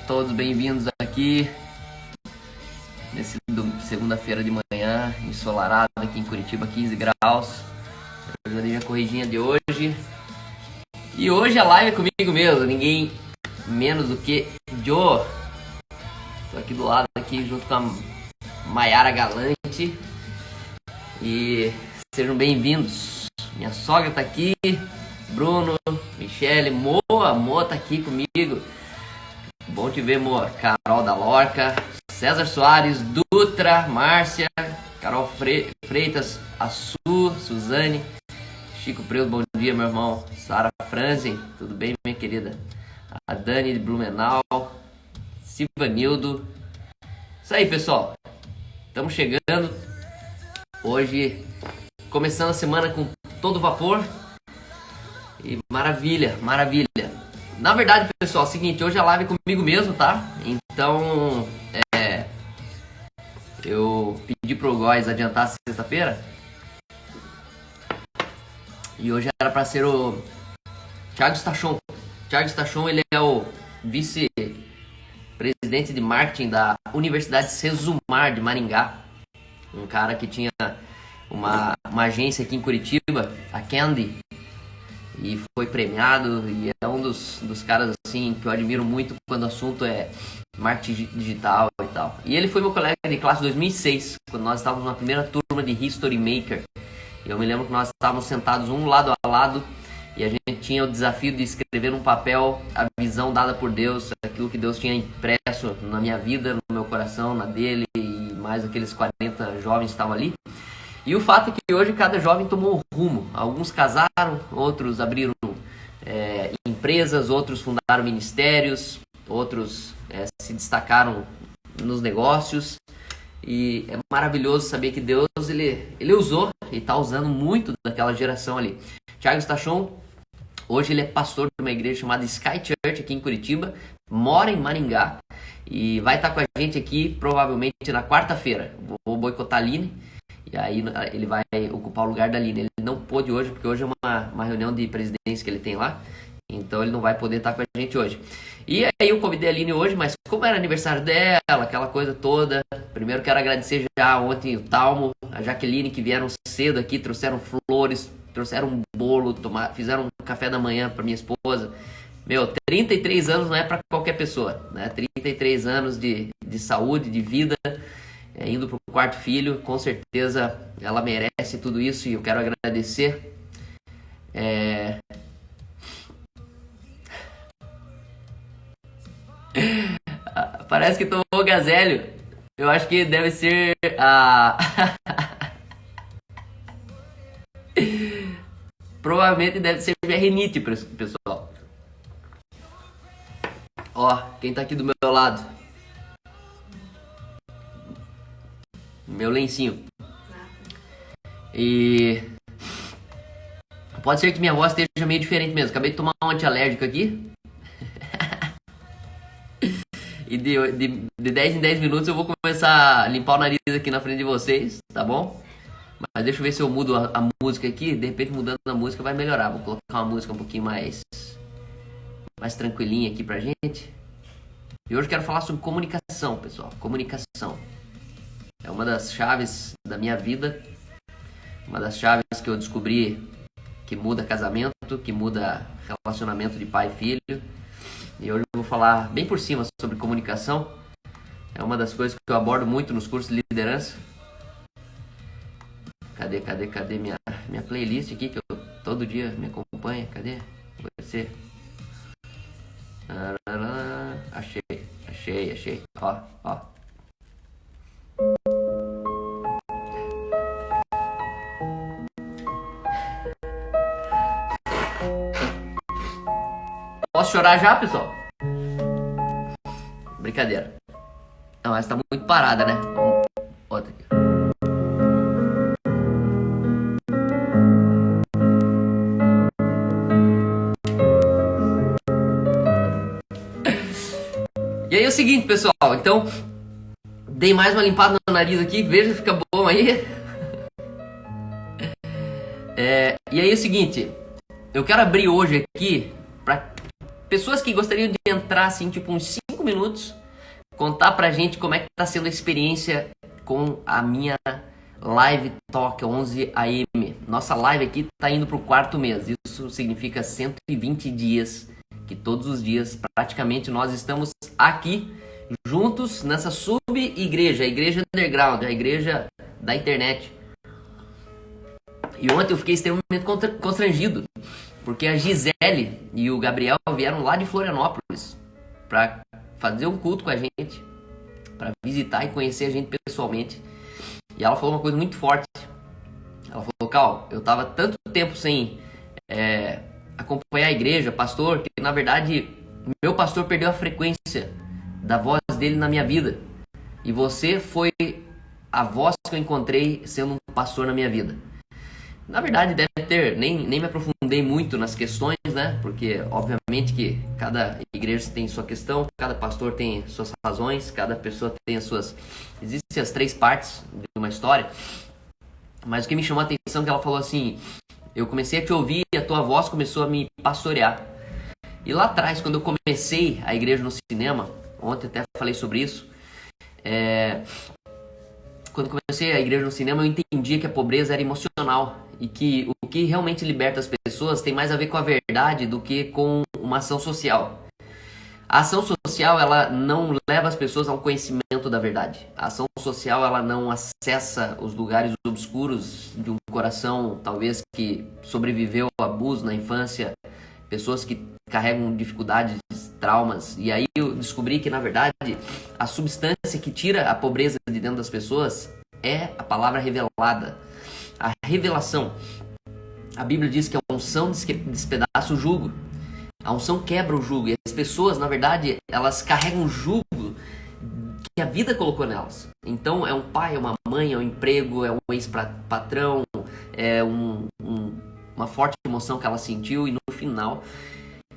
Todos bem-vindos aqui nesse segunda-feira de manhã, ensolarado aqui em Curitiba, 15 graus. Eu já dei minha corridinha de hoje. E hoje a live é comigo mesmo, ninguém menos do que Joe. Tô aqui do lado, aqui junto com a Maiara Galante. E sejam bem-vindos. Minha sogra tá aqui, Bruno, Michele, Moa tá aqui comigo. Bom te ver, Moa. Carol da Lorca, César Soares, Dutra, Márcia, Carol Freitas, Assu, Suzane, Chico Preto, bom dia, meu irmão. Sara Franzen, tudo bem, minha querida? A Dani de Blumenau, Silvanildo. Isso aí, pessoal. Estamos chegando. Hoje, começando a semana com todo vapor. E maravilha, maravilha. Na verdade, pessoal, é o seguinte, hoje a live é comigo mesmo, tá? Então, eu pedi pro Góis adiantar a sexta-feira. E hoje era pra ser o Thiago Stachon. Thiago Stachon, ele é o vice-presidente de marketing da Universidade Sesumar de Maringá. Um cara que tinha uma agência aqui em Curitiba, a Candy. E foi premiado e é um dos caras assim que eu admiro muito quando o assunto é marketing digital e tal. E ele foi meu colega de classe em 2006, quando nós estávamos na primeira turma de History Maker. E eu me lembro que nós estávamos sentados um lado a lado e a gente tinha o desafio de escrever num papel a visão dada por Deus, aquilo que Deus tinha impresso na minha vida, no meu coração, na dele e mais aqueles 40 jovens que estavam ali. E o fato é que hoje cada jovem tomou um rumo. Alguns casaram, outros abriram empresas, outros fundaram ministérios, outros se destacaram nos negócios. E é maravilhoso saber que Deus ele usou e está usando muito daquela geração ali. Thiago Stachon, hoje ele é pastor de uma igreja chamada Sky Church aqui em Curitiba, mora em Maringá e vai estar com a gente aqui provavelmente na quarta-feira. Vou boicotar a Aline. E aí ele vai ocupar o lugar da Aline. Ele não pôde hoje, porque hoje é uma reunião de presidência que ele tem lá. Então ele não vai poder estar com a gente hoje. E aí eu convidei a Aline hoje, mas como era aniversário dela, aquela coisa toda. Primeiro quero agradecer já ontem o Talmo, a Jaqueline, que vieram cedo aqui, trouxeram flores, trouxeram um bolo, fizeram um café da manhã para minha esposa. Meu, 33 anos não é para qualquer pessoa, né? 33 anos de saúde, de vida. Indo para o quarto filho, com certeza ela merece tudo isso e eu quero agradecer. Parece que tomou Gazélio. Eu acho que deve ser a... Provavelmente deve ser minha rinite, pessoal. Ó, quem tá aqui do meu lado. Meu lencinho. E pode ser que minha voz esteja meio diferente mesmo. Acabei de tomar um antialérgico aqui. E de 10 em 10 minutos eu vou começar a limpar o nariz aqui na frente de vocês, tá bom? Mas deixa eu ver se eu mudo a música aqui. De repente mudando a música vai melhorar. Vou colocar uma música um pouquinho mais tranquilinha aqui pra gente. E hoje eu quero falar sobre comunicação, pessoal. Comunicação. É uma das chaves da minha vida, uma das chaves que eu descobri que muda casamento, que muda relacionamento de pai e filho. E hoje eu vou falar bem por cima sobre comunicação. É uma das coisas que eu abordo muito nos cursos de liderança. Cadê minha playlist aqui, que eu todo dia me acompanha? Cadê? Vai ser... Achei. Ó. Posso chorar já, pessoal? Brincadeira. Não, essa tá muito parada, né? Outra aqui. E aí é o seguinte, pessoal. Então, dei mais uma limpada no nariz aqui. Veja se fica bom aí. E aí é o seguinte. Eu quero abrir hoje aqui para pessoas que gostariam de entrar assim, tipo uns 5 minutos, contar pra gente como é que tá sendo a experiência com a minha Live Talk 11 AM. Nossa live aqui tá indo pro 4º mês. Isso significa 120 dias, que todos os dias praticamente nós estamos aqui juntos nessa sub-igreja, a igreja underground, a igreja da internet. E ontem eu fiquei extremamente constrangido, porque a Gisele e o Gabriel vieram lá de Florianópolis para fazer um culto com a gente, para visitar e conhecer a gente pessoalmente. E ela falou uma coisa muito forte. Ela falou: Cal, eu tava tanto tempo sem acompanhar a igreja, pastor, que na verdade meu pastor perdeu a frequência da voz dele na minha vida. E você foi a voz que eu encontrei sendo um pastor na minha vida. Na verdade deve ter, nem me aprofundei muito nas questões, né? Porque obviamente que cada igreja tem sua questão, cada pastor tem suas razões, cada pessoa tem as suas... Existem as 3 partes de uma história. Mas o que me chamou a atenção é que ela falou assim: eu comecei a te ouvir e a tua voz começou a me pastorear. E lá atrás, quando eu comecei a igreja no cinema, ontem até falei sobre isso, quando comecei a igreja no cinema, eu entendia que a pobreza era emocional e que o que realmente liberta as pessoas tem mais a ver com a verdade do que com uma ação social. A ação social, ela não leva as pessoas a um conhecimento da verdade. A ação social, ela não acessa os lugares obscuros de um coração, talvez, que sobreviveu ao abuso na infância, pessoas que carregam dificuldades, traumas. E aí eu descobri que, na verdade, a substância que tira a pobreza de dentro das pessoas é a palavra revelada. A revelação. A Bíblia diz que a unção despedaça o jugo. A unção quebra o jugo. E as pessoas, na verdade, elas carregam o jugo que a vida colocou nelas. Então é um pai, é uma mãe, é um emprego, é um ex-patrão, é uma forte emoção que ela sentiu. E no final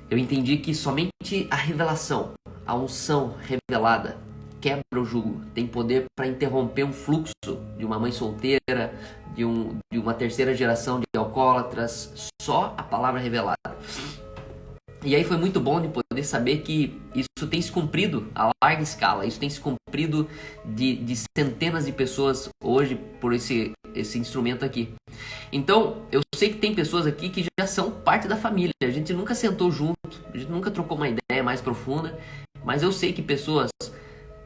eu entendi que somente a revelação, a unção revelada, quebra o jugo, tem poder para interromper um fluxo de uma mãe solteira, de uma terceira geração de alcoólatras. Só a palavra revelada. E aí foi muito bom de poder saber que isso tem se cumprido a larga escala. Isso tem se cumprido de centenas de pessoas hoje por esse instrumento aqui. Então, eu sei que tem pessoas aqui que já são parte da família. A gente nunca sentou junto, a gente nunca trocou uma ideia mais profunda. Mas eu sei que pessoas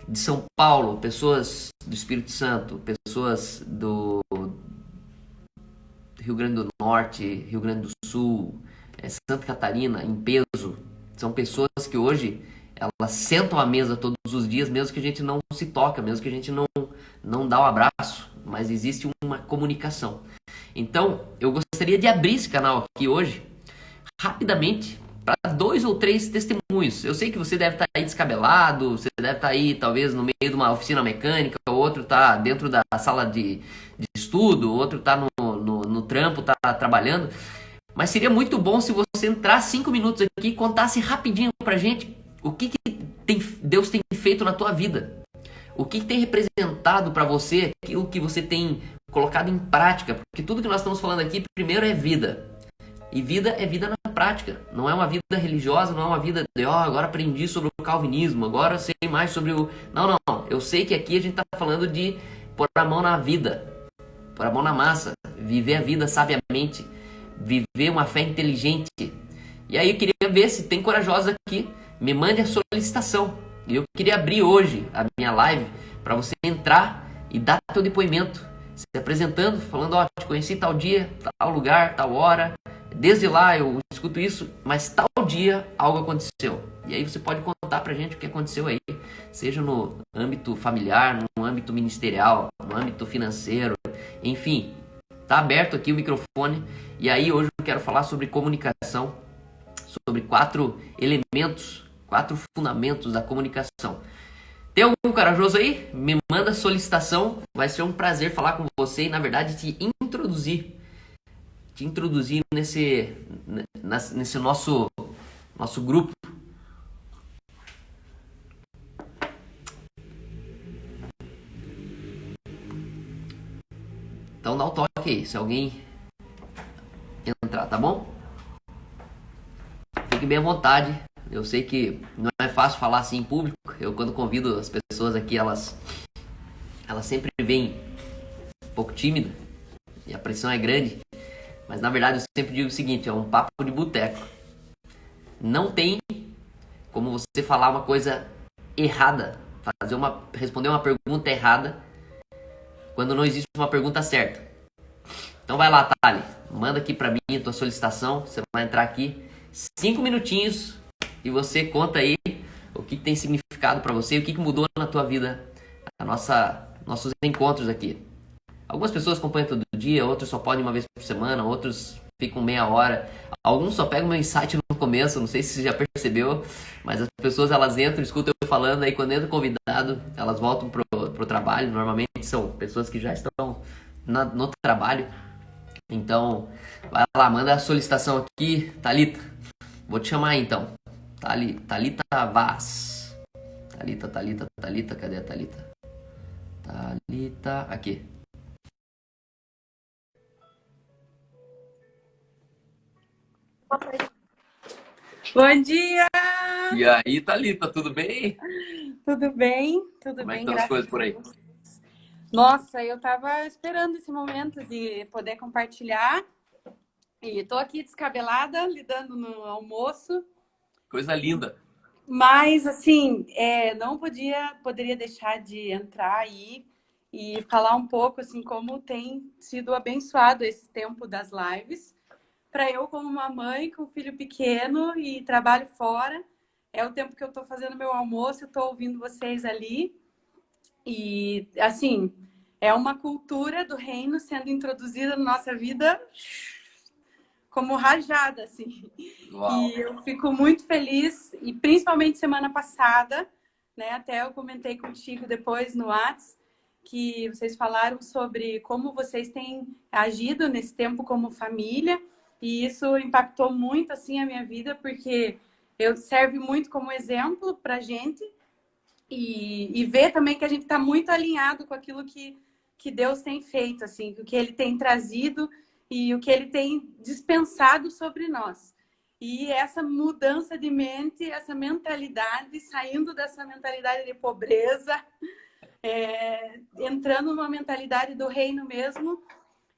de São Paulo, pessoas do Espírito Santo, pessoas do Rio Grande do Norte, Rio Grande do Sul, Santa Catarina, em peso, são pessoas que hoje elas sentam à mesa todos os dias, mesmo que a gente não se toca, mesmo que a gente não dá um abraço, mas existe uma comunicação. Então, eu gostaria de abrir esse canal aqui hoje, rapidamente, para 2 ou 3 testemunhos. Eu sei que você deve estar aí descabelado, você deve estar aí talvez no meio de uma oficina mecânica, o outro está dentro da sala de estudo, o outro está no trampo, está trabalhando. Mas seria muito bom se você entrar 5 minutos aqui e contasse rapidinho pra gente o que Deus tem feito na tua vida. O que tem representado pra você, aquilo que você tem colocado em prática. Porque tudo que nós estamos falando aqui, primeiro é vida. E vida é vida na prática. Não é uma vida religiosa, não é uma vida de, agora aprendi sobre o calvinismo, agora eu sei mais sobre o... Não. Eu sei que aqui a gente tá falando de pôr a mão na vida, pôr a mão na massa, viver a vida sabiamente, viver uma fé inteligente. E aí eu queria ver se tem corajosos aqui. Me mande a solicitação. E eu queria abrir hoje a minha live para você entrar e dar teu depoimento, se apresentando, falando: te conheci tal dia, tal lugar, tal hora. Desde lá eu escuto isso, mas tal dia algo aconteceu. E aí você pode contar pra gente o que aconteceu aí, seja no âmbito familiar, no âmbito ministerial, no âmbito financeiro, enfim. Tá aberto aqui o microfone. E aí hoje eu quero falar sobre comunicação, sobre 4 elementos, 4 fundamentos da comunicação. Tem algum corajoso aí? Me manda solicitação. Vai ser um prazer falar com você e, na verdade, te introduzir nesse nosso grupo. Então dá um toque aí, se alguém entrar, tá bom? Fique bem à vontade. Eu sei que não é fácil falar assim em público. Eu, quando convido as pessoas aqui, elas sempre vêm um pouco tímidas e a pressão é grande. Mas na verdade eu sempre digo o seguinte, é um papo de boteco. Não tem como você falar uma coisa errada, responder uma pergunta errada quando não existe uma pergunta certa. Então vai lá, Thali, manda aqui pra mim a tua solicitação. Você vai entrar aqui 5 minutinhos e você conta aí o que tem significado pra você, o que mudou na tua vida, nossos encontros aqui. Algumas pessoas acompanham todo dia, outros só podem uma vez por semana, outros ficam meia hora. Alguns só pegam meu insight no começo, não sei se você já percebeu, mas as pessoas elas entram, escutam eu falando, aí quando entra o convidado, elas voltam pro trabalho. Normalmente são pessoas que já estão no trabalho. Então, vai lá, manda a solicitação aqui, Thalita. Vou te chamar aí, então. Thalita Vaz. Thalita, cadê a Thalita? Thalita, aqui. Bom dia! E aí, Thalita, tudo bem? Tudo bem? Tudo Como é que bem, estão as graças coisas a por aí? Deus. Nossa, eu tava esperando esse momento de poder compartilhar e tô aqui descabelada, lidando no almoço, Coisa linda. mas assim, não poderia deixar de entrar aí e falar um pouco assim como tem sido abençoado esse tempo das lives. Para eu, como uma mãe com um filho pequeno e trabalho fora, é o tempo que eu estou fazendo meu almoço, eu estou ouvindo vocês ali. E, assim, é uma cultura do reino sendo introduzida na nossa vida como rajada, assim. Uau. E eu fico muito feliz, e principalmente semana passada, né? Até eu comentei contigo depois no WhatsApp, que vocês falaram sobre como vocês têm agido nesse tempo como família, e isso impactou muito, assim, a minha vida, porque eu serve muito como exemplo pra gente, e ver também que a gente está muito alinhado com aquilo que Deus tem feito, assim, o que Ele tem trazido e o que Ele tem dispensado sobre nós. E essa mudança de mente, essa mentalidade, saindo dessa mentalidade de pobreza, entrando numa mentalidade do reino mesmo.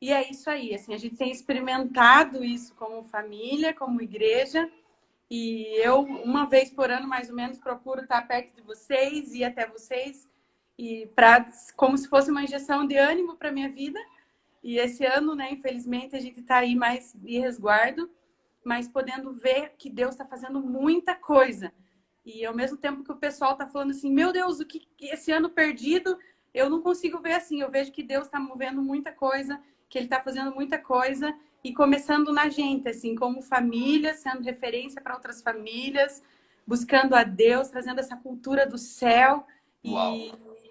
E é isso aí, assim, a gente tem experimentado isso como família, como igreja. E eu, uma vez por ano, mais ou menos, procuro estar perto de vocês, ir até vocês, e como se fosse uma injeção de ânimo para minha vida. E esse ano, né, infelizmente, a gente está aí mais de resguardo, mas podendo ver que Deus está fazendo muita coisa. E ao mesmo tempo que o pessoal está falando assim, meu Deus, o que esse ano perdido, eu não consigo ver assim. Eu vejo que Deus está movendo muita coisa, que Ele está fazendo muita coisa e começando na gente, assim, como família, sendo referência para outras famílias, buscando a Deus, trazendo essa cultura do céu. Uau.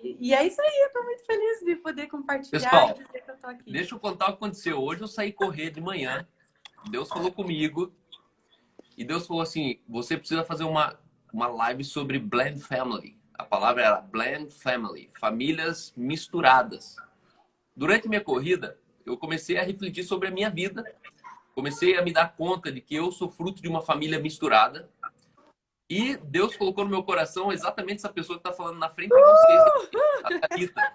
E é isso aí, eu estou muito feliz de poder compartilhar Pessoal, e dizer que eu estou aqui. deixa eu contar o que aconteceu. Hoje eu saí correr de manhã. Deus falou comigo. E Deus falou assim, você precisa fazer uma live sobre blend family. A palavra era blend family. Famílias misturadas. Durante minha corrida, eu comecei a refletir sobre a minha vida. Comecei a me dar conta de que eu sou fruto de uma família misturada. E Deus colocou no meu coração exatamente essa pessoa que está falando na frente de vocês, a Thalita.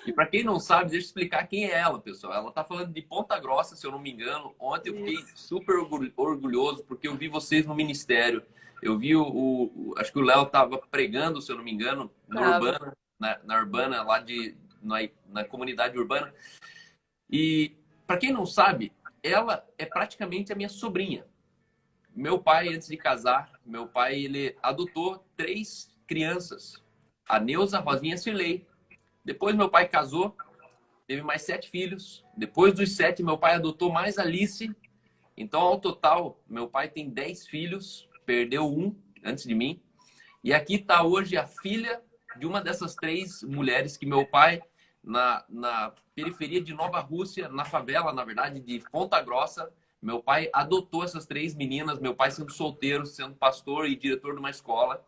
E para quem não sabe, deixa eu explicar quem é ela, pessoal. Ela está falando de Ponta Grossa, se eu não me engano. Ontem eu fiquei super orgulhoso porque eu vi vocês no ministério. Eu vi acho que o Léo estava pregando, se eu não me engano, na Urbana, na Urbana, lá na comunidade urbana. E para quem não sabe, ela é praticamente a minha sobrinha. Meu pai, antes de casar, meu pai ele adotou 3 crianças. A Neuza, Rosinha e Cirlei. Depois meu pai casou, teve mais 7 filhos. Depois dos 7, meu pai adotou mais Alice. Então, ao total, meu pai tem 10 filhos. Perdeu um antes de mim. E aqui está hoje a filha de uma dessas 3 mulheres que meu pai, na periferia de Nova Rússia, na favela, na verdade, de Ponta Grossa, meu pai adotou essas 3 meninas. Meu pai sendo solteiro, sendo pastor e diretor de uma escola.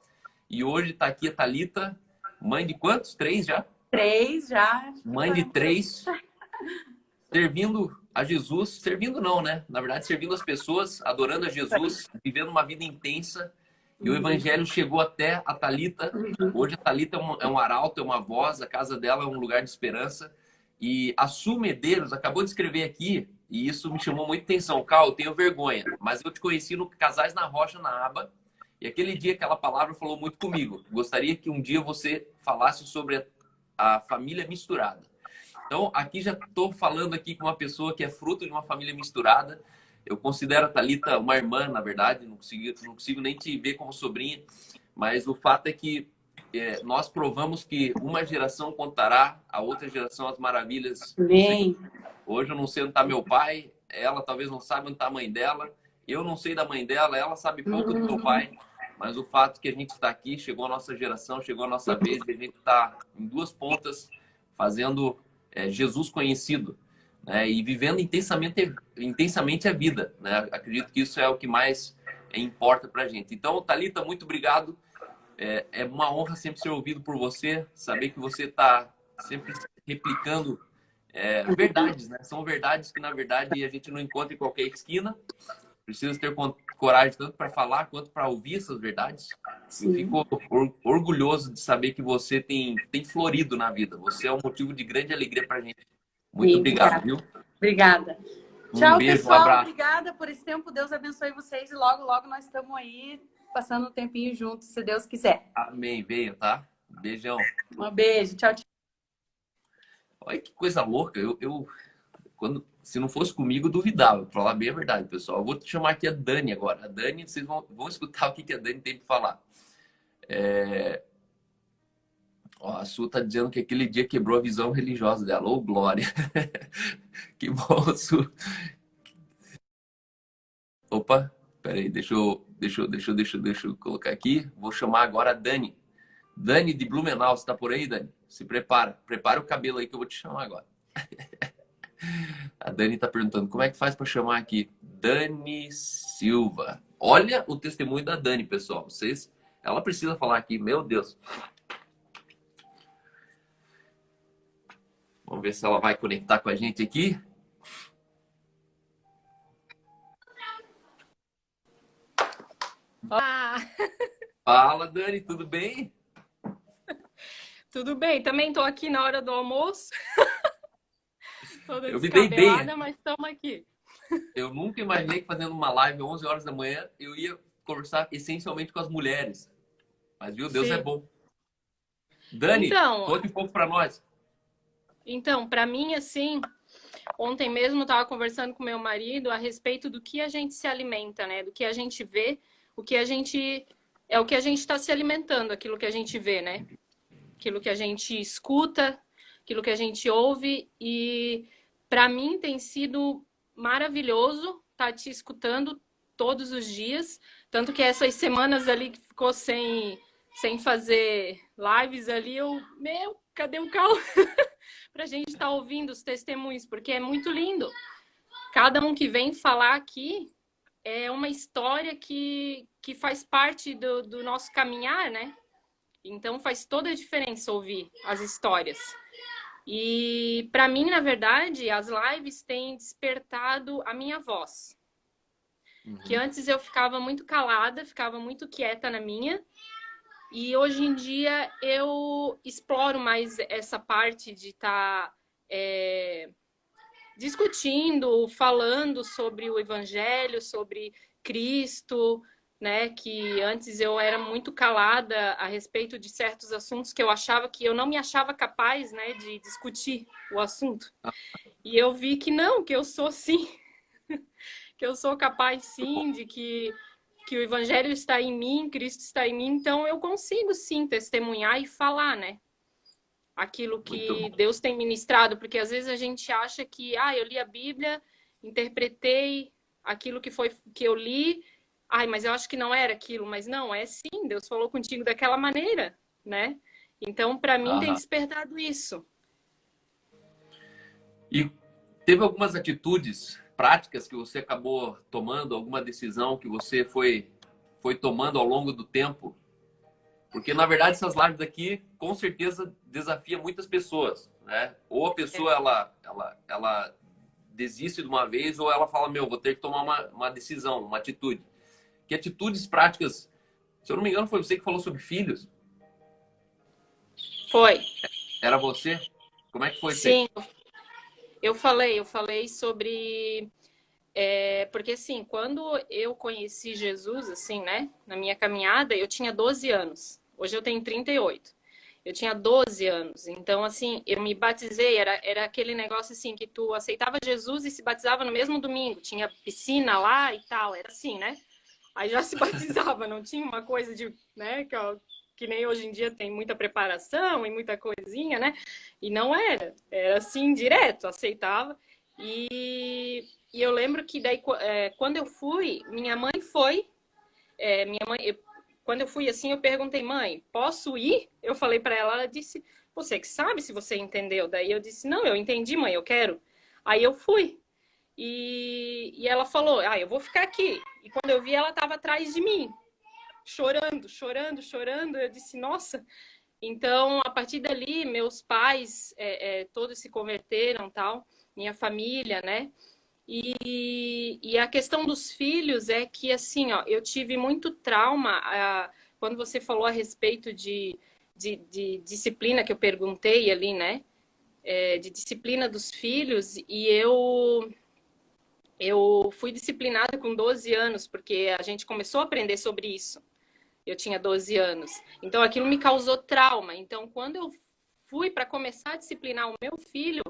E hoje está aqui a Thalita, mãe de quantos? 3 já? 3 já. Mãe de 3, servindo a Jesus, servindo não, né? Na verdade, servindo as pessoas, adorando a Jesus, vivendo uma vida intensa. E o evangelho chegou até a Thalita. Hoje a Thalita é um arauto, é uma voz, a casa dela é um lugar de esperança. E a Su Medeiros acabou de escrever aqui, e isso me chamou muita atenção. Cal, eu tenho vergonha, mas eu te conheci no Casais na Rocha, na aba, e aquele dia aquela palavra falou muito comigo. Gostaria que um dia você falasse sobre a família misturada. Então, aqui já estou falando aqui com uma pessoa que é fruto de uma família misturada. Eu considero a Thalita uma irmã, na verdade, não consigo nem te ver como sobrinha, mas o fato é que nós provamos que uma geração contará a outra geração as maravilhas do Senhor. Amém. Hoje eu não sei onde está meu pai, ela talvez não saiba onde está a mãe dela, eu não sei da mãe dela, ela sabe pouco do meu pai, mas o fato é que a gente está aqui, chegou a nossa geração, chegou a nossa vez, e a gente está em duas pontas fazendo Jesus conhecido, né? E vivendo intensamente a vida, né? Acredito que isso é o que mais importa para a gente. Então, Thalita, muito obrigado. É uma honra sempre ser ouvido por você, saber que você está sempre replicando verdades, né? São verdades que, na verdade, a gente não encontra em qualquer esquina. Precisa ter coragem tanto para falar quanto para ouvir essas verdades. Sim. Eu fico orgulhoso de saber que você tem florido na vida. Você é um motivo de grande alegria para a gente. Muito obrigado, viu? Obrigada. Um Tchau, beijo, pessoal. um abraço. Obrigada por esse tempo. Deus abençoe vocês. E logo, logo nós estamos aí passando um tempinho juntos, se Deus quiser. Amém. Venha, tá? Beijão. Um beijo. Tchau, tchau. Olha que coisa louca. Se não fosse comigo, eu duvidava. Pra falar bem a verdade, pessoal. Eu vou te chamar aqui a Dani agora. A Dani, vocês vão escutar o que a Dani tem para falar. Ó, a Su tá dizendo que aquele dia quebrou a visão religiosa dela. Ô, glória! Que bom, Su. Opa, peraí, deixa eu colocar aqui. Vou chamar agora a Dani. Dani de Blumenau, você tá por aí, Dani? Se prepara. Prepara o cabelo aí que eu vou te chamar agora. A Dani tá perguntando como é que faz para chamar aqui. Dani Silva. Olha o testemunho da Dani, pessoal. Ela precisa falar aqui, meu Deus. Vamos ver se ela vai conectar com a gente aqui. Olá! Fala, Dani, tudo bem? Tudo bem? Também estou aqui na hora do almoço. Toda Eu me dei bem. descabelada, mas estamos aqui. Eu nunca imaginei que fazendo uma live às 11 horas da manhã eu ia conversar essencialmente com as mulheres. Mas, viu, Deus é bom. Dani, conte um pouco para nós. Então, para mim, assim, ontem mesmo eu estava conversando com meu marido a respeito do que a gente se alimenta, né? Do que a gente vê, o que a gente está se alimentando, aquilo que a gente vê, né? Aquilo que a gente escuta, aquilo que a gente ouve. E para mim tem sido maravilhoso estar te escutando todos os dias. Tanto que essas semanas ali que ficou sem fazer lives ali, cadê o carro? Pra gente estar ouvindo os testemunhos, porque é muito lindo. Cada um que vem falar aqui é uma história que faz parte do nosso caminhar, né? Então faz toda a diferença ouvir as histórias. E para mim, na verdade, as lives têm despertado a minha voz. Que antes eu ficava muito calada, ficava muito quieta na minha. E hoje em dia eu exploro mais essa parte de estar discutindo, falando sobre o Evangelho, sobre Cristo, né? Que antes eu era muito calada a respeito de certos assuntos que eu achava que eu não me achava capaz, né, de discutir o assunto. E eu vi que não, que eu sou sim, que eu sou capaz sim, de que o Evangelho está em mim, Cristo está em mim, então eu consigo sim testemunhar e falar, né? Aquilo que Deus tem ministrado, porque às vezes a gente acha que, eu li a Bíblia, interpretei aquilo que eu li, mas eu acho que não era aquilo, mas não, é sim, Deus falou contigo daquela maneira, né? Então, para mim, tem despertado isso. E teve algumas atitudes práticas que você acabou tomando, alguma decisão que você foi tomando ao longo do tempo? Porque, na verdade, essas lives aqui, com certeza, desafiam muitas pessoas, né? Ou a pessoa, ela desiste de uma vez, ou ela fala, vou ter que tomar uma decisão, uma atitude. Que atitudes práticas Se eu não me engano, foi você que falou sobre filhos. Foi. Era você? Como é que foi isso aí? Sim, eu falei sobre. Porque assim, quando eu conheci Jesus, assim, né, na minha caminhada, eu tinha 12 anos. Hoje eu tenho 38. Eu tinha 12 anos. Então, assim, eu me batizei, era aquele negócio assim que tu aceitava Jesus e se batizava no mesmo domingo. Tinha piscina lá e tal, era assim, né? Aí já se batizava, não tinha uma coisa de, né, que nem hoje em dia tem muita preparação e muita coisinha, né? E não era, era assim, direto, aceitava. E eu lembro que daí, quando eu fui, minha mãe foi, minha mãe, quando eu fui assim, eu perguntei, mãe, posso ir? Eu falei para ela, ela disse, você que sabe se você entendeu. Daí eu disse, não, eu entendi, mãe, eu quero. Aí eu fui. E ela falou, eu vou ficar aqui. E quando eu vi, ela estava atrás de mim, chorando, chorando, chorando. Eu disse, nossa. Então, a partir dali, meus pais todos se converteram, tal, minha família, né? E a questão dos filhos é que, assim, ó, eu tive muito trauma quando você falou a respeito de disciplina, que eu perguntei ali, né? De disciplina dos filhos, e eu fui disciplinada com 12 anos, porque a gente começou a aprender sobre isso. Eu tinha 12 anos. Então, aquilo me causou trauma. Então, quando eu fui para começar a disciplinar o meu filho,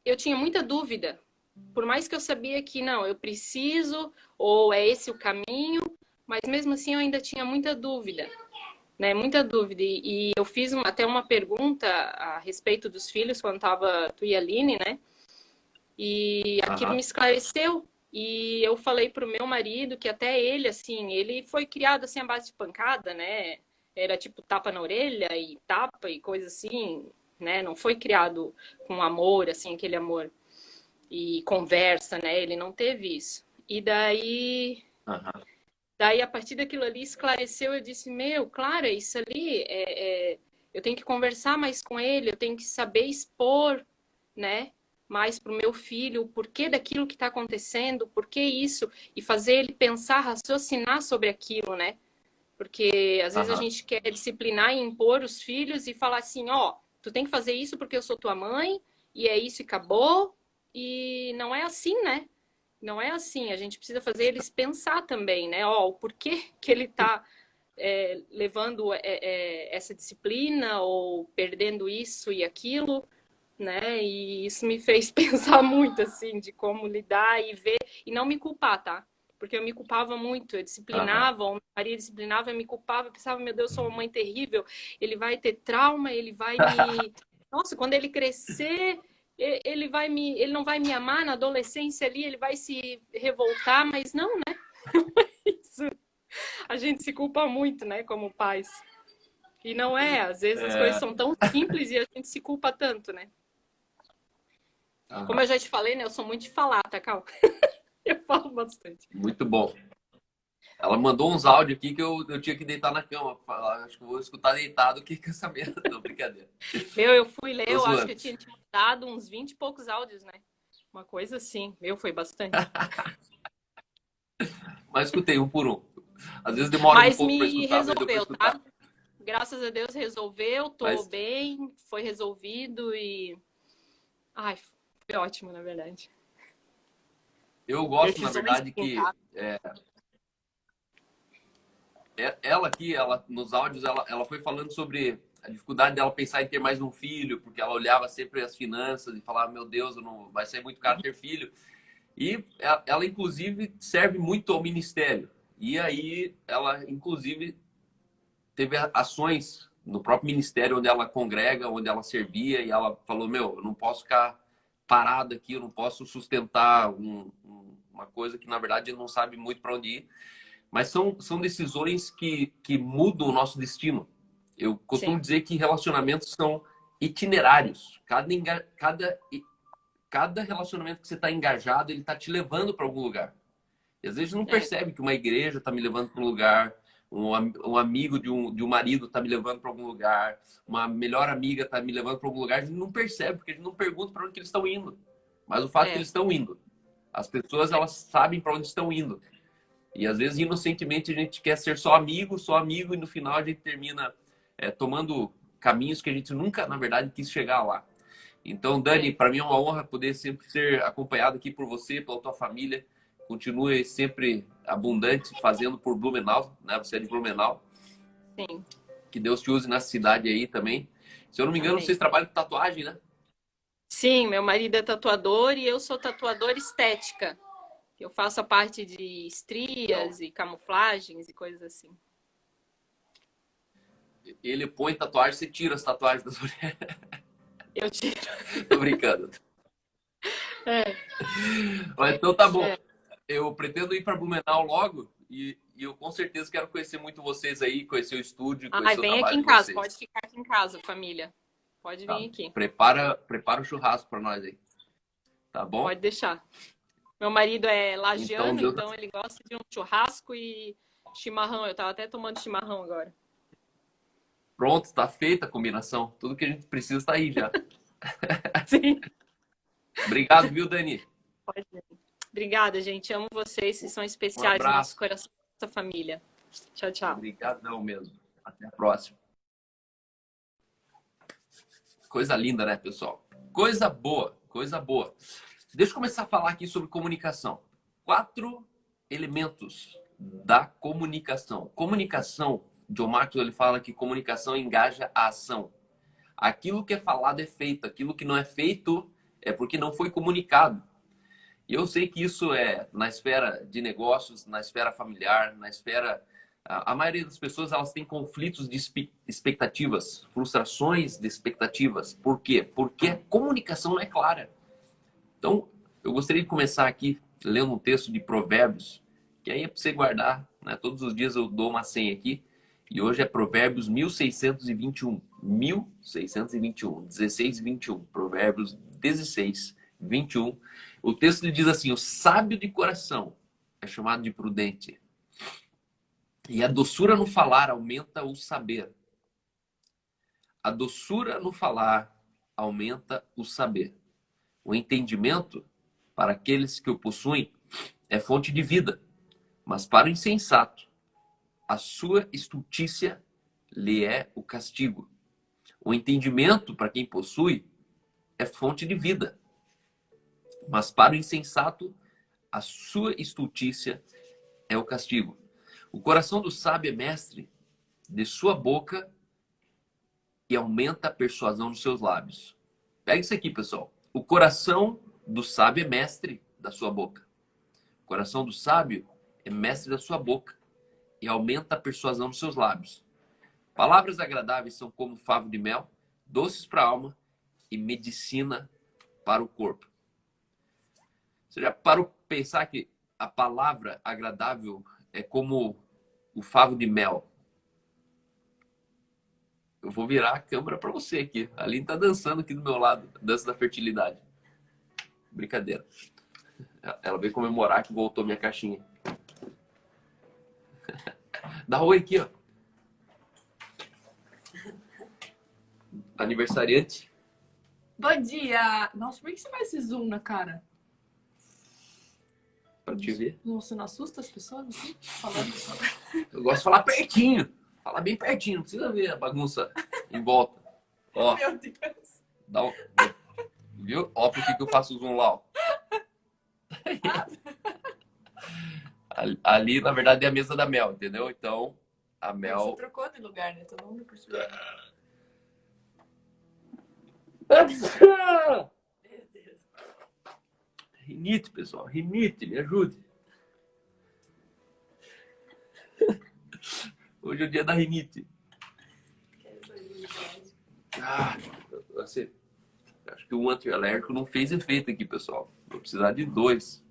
eu tinha muita dúvida. Por mais que eu sabia que, não, eu preciso, ou é esse o caminho, mas mesmo assim eu ainda tinha muita dúvida, né? Muita dúvida. E eu fiz até uma pergunta a respeito dos filhos, quando estava tu e a Aline, né? E aquilo me esclareceu. E eu falei pro meu marido que até ele, assim, ele foi criado assim à base de pancada, né? Era tipo tapa na orelha e tapa e coisa assim, né? Não foi criado com amor, assim, aquele amor e conversa, né? Ele não teve isso. E daí a partir daquilo ali esclareceu, eu disse, meu, claro, isso ali eu tenho que conversar mais com ele, eu tenho que saber expor, né? Mais para o meu filho, o porquê daquilo que está acontecendo, por que isso, e fazer ele pensar, raciocinar sobre aquilo, né? Porque às vezes a gente quer disciplinar e impor os filhos e falar assim, ó, tu tem que fazer isso porque eu sou tua mãe, e é isso e acabou, e não é assim, né? Não é assim, a gente precisa fazer eles pensar também, né? Ó, o porquê que ele está levando essa disciplina ou perdendo isso e aquilo, né? E isso me fez pensar muito, assim, de como lidar e ver, e não me culpar, tá? Porque eu me culpava muito, eu disciplinava, o meu marido disciplinava, eu me culpava, eu pensava, meu Deus, eu sou uma mãe terrível, ele vai ter trauma, ele vai me... Nossa, quando ele crescer, ele não vai me amar na adolescência ali, ele vai se revoltar, mas não, né? Isso. A gente se culpa muito, né, como pais. E não é, às vezes as coisas são tão simples e a gente se culpa tanto, né? Como eu já te falei, né? Eu sou muito de falar, tá, Cal? Eu falo bastante. Muito bom. Ela mandou uns áudios aqui que eu tinha que deitar na cama. Acho que eu vou escutar deitado o que é essa merda. Não, brincadeira. Eu fui ler, eu acho que eu tinha te mandado uns 20 e poucos áudios, né? Uma coisa assim. Foi bastante. Mas escutei um por um. Às vezes demora um pouco para escutar, resolveu, mas depois escutar. Tá? Graças a Deus resolveu, tô bem, foi resolvido e... Ai, foi ótimo, na verdade. Eu gosto, na verdade, que ela aqui, nos áudios, ela foi falando sobre a dificuldade dela pensar em ter mais um filho, porque ela olhava sempre as finanças e falava, meu Deus, não vai ser muito caro ter filho. E ela, inclusive, serve muito ao ministério. E aí, ela, inclusive, teve ações no próprio ministério onde ela congrega, onde ela servia, e ela falou, meu, eu não posso ficar parada aqui, eu não posso sustentar uma coisa que, na verdade, não sabe muito para onde ir. Mas são decisões que mudam o nosso destino. Eu costumo dizer que relacionamentos são itinerários. Cada relacionamento que você está engajado, ele está te levando para algum lugar. E às vezes não percebe que uma igreja está me levando para um lugar, um amigo de um marido está me levando para algum lugar, uma melhor amiga está me levando para algum lugar. A gente não percebe, porque a gente não pergunta para onde que eles estão indo. Mas o fato é que eles estão indo. As pessoas, elas sabem para onde estão indo. E às vezes, inocentemente, a gente quer ser só amigo, e no final a gente termina tomando caminhos que a gente nunca, na verdade, quis chegar lá. Então, Dani, para mim é uma honra poder sempre ser acompanhado aqui por você, pela tua família. Continue sempre abundante, fazendo por Blumenau, né? Você é de Blumenau. Sim. Que Deus te use nessa cidade aí também. Se eu não me engano, Amém. vocês trabalham com tatuagem, né? Sim, meu marido é tatuador e eu sou tatuadora estética. Eu faço a parte de estrias e camuflagens e coisas assim. Ele põe tatuagem, você tira as tatuagens das mulheres. Eu tiro. Tô brincando. É. Mas então tá bom. É. Eu pretendo ir para Blumenau logo e eu com certeza quero conhecer muito vocês aí, conhecer o estúdio, conhecer o Vem trabalho aqui em de casa, vocês. pode ficar aqui em casa, família. Pode Tá. vir aqui. Prepara o churrasco para nós aí. Tá bom? Pode deixar. Meu marido é lagiano, Então, então ele gosta de um churrasco e chimarrão. Eu tava até tomando chimarrão agora. Pronto, tá feita a combinação. Tudo que a gente precisa tá aí já. Sim. Obrigado, viu, Dani? Pode vir. Obrigada, gente. Amo vocês. Vocês são especiais no nosso coração, nossa família. Tchau, tchau. Obrigadão mesmo. Até a próxima. Coisa linda, né, pessoal? Coisa boa, coisa boa. Deixa eu começar a falar aqui sobre comunicação. 4 elementos da comunicação. Comunicação, John Maxwell, ele fala que comunicação engaja a ação. Aquilo que é falado é feito, aquilo que não é feito é porque não foi comunicado. E eu sei que isso é na esfera de negócios, na esfera familiar, na esfera... A maioria das pessoas, elas têm conflitos de expectativas, frustrações de expectativas. Por quê? Porque a comunicação não é clara. Então, eu gostaria de começar aqui lendo um texto de Provérbios, que aí é para você guardar, né? Todos os dias eu dou uma senha aqui. E hoje é Provérbios 1621. 1621. 16 e 21. Provérbios 16, 21. O texto lhe diz assim: o sábio de coração é chamado de prudente. E a doçura no falar aumenta o saber. A doçura no falar aumenta o saber. O entendimento, para aqueles que o possuem, é fonte de vida. Mas para o insensato, a sua estultícia lhe é o castigo. O entendimento, para quem possui, é fonte de vida. Mas para o insensato, a sua estultícia é o castigo. O coração do sábio é mestre de sua boca e aumenta a persuasão dos seus lábios. Pega isso aqui, pessoal. O coração do sábio é mestre da sua boca. O coração do sábio é mestre da sua boca e aumenta a persuasão dos seus lábios. Palavras agradáveis são como favo de mel, doces para a alma e medicina para o corpo. Você já parou para pensar que a palavra agradável é como o favo de mel? Eu vou virar a câmera para você aqui. A Aline tá dançando aqui do meu lado, dança da fertilidade. Brincadeira. Ela veio comemorar que voltou minha caixinha. Dá oi aqui, ó. Aniversariante. Bom dia! Nossa, por que você faz esse zoom na cara? Pra te ver. Nossa, não assusta as pessoas assim? Falando só. Eu gosto de falar pertinho. Falar bem pertinho. Não precisa ver a bagunça em volta. Ó, Meu Deus! dá um... Viu? Ó, por que eu faço zoom lá, ó. Ali, na verdade, é a mesa da Mel, entendeu? Então, a Mel... Você trocou de lugar, né? Todo mundo percebeu. Meu Deus. Rinite, pessoal. Rinite, me ajude. Hoje é o dia da rinite. Acho que o antialérgico não fez efeito aqui, pessoal. Vou precisar de 2.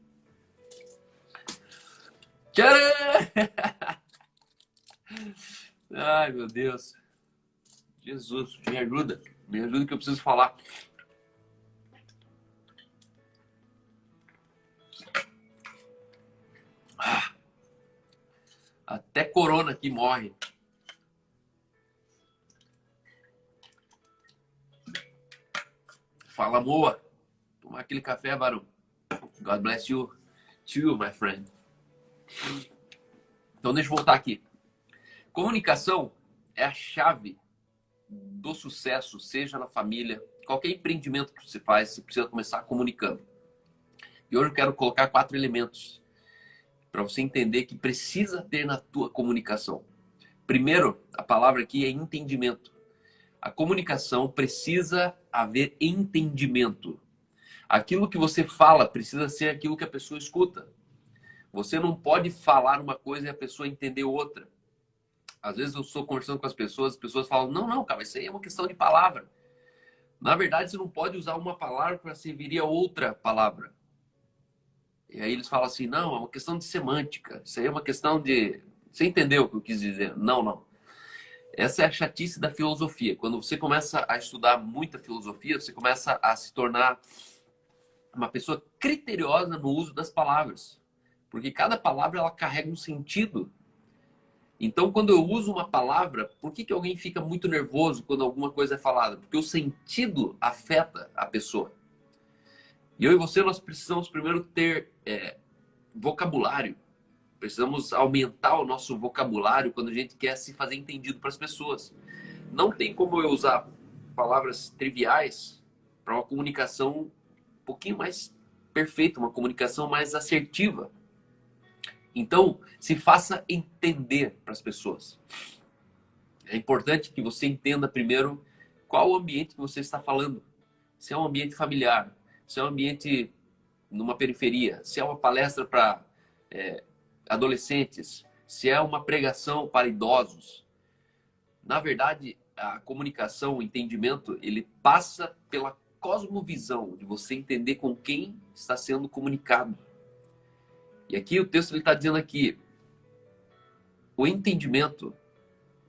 Tcharam! Ai, meu Deus. Jesus, me ajuda. Me ajuda que eu preciso falar. Até corona aqui morre. Fala, Moa. Tomar aquele café, varão. God bless you too, my friend. Então, deixa eu voltar aqui. Comunicação é a chave do sucesso, seja na família, qualquer empreendimento que você faz, você precisa começar comunicando. E hoje eu quero colocar 4 elementos para você entender que precisa ter na tua comunicação. Primeiro, a palavra aqui é entendimento. A comunicação precisa haver entendimento. Aquilo que você fala precisa ser aquilo que a pessoa escuta. Você não pode falar uma coisa e a pessoa entender outra. Às vezes eu estou conversando com as pessoas falam, não, cara, isso aí é uma questão de palavra. Na verdade, você não pode usar uma palavra para servir a outra palavra. E aí eles falam assim, não, é uma questão de semântica. Isso aí é uma questão de... Você entendeu o que eu quis dizer? Não. Essa é a chatice da filosofia. Quando você começa a estudar muita filosofia, você começa a se tornar uma pessoa criteriosa no uso das palavras. Porque cada palavra ela carrega um sentido. Então, quando eu uso uma palavra, por que alguém fica muito nervoso quando alguma coisa é falada? Porque o sentido afeta a pessoa. E eu e você, nós precisamos primeiro ter vocabulário. Precisamos aumentar o nosso vocabulário quando a gente quer se fazer entendido para as pessoas. Não tem como eu usar palavras triviais para uma comunicação um pouquinho mais perfeita, uma comunicação mais assertiva. Então, se faça entender para as pessoas. É importante que você entenda primeiro qual o ambiente que você está falando. Se é um ambiente familiar, se é um ambiente numa periferia, se é uma palestra para adolescentes, se é uma pregação para idosos. Na verdade, a comunicação, o entendimento, ele passa pela cosmovisão de você entender com quem está sendo comunicado. E aqui o texto está dizendo aqui, o entendimento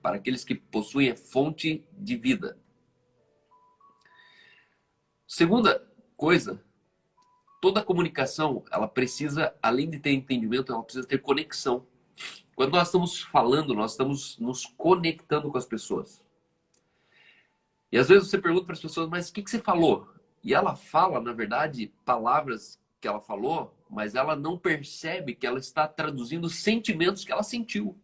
para aqueles que possuem é fonte de vida. Segunda coisa, toda comunicação, ela precisa, além de ter entendimento, ela precisa ter conexão. Quando nós estamos falando, nós estamos nos conectando com as pessoas. E às vezes você pergunta para as pessoas, mas o que você falou? E ela fala, na verdade, palavras que ela falou, mas ela não percebe que ela está traduzindo sentimentos que ela sentiu.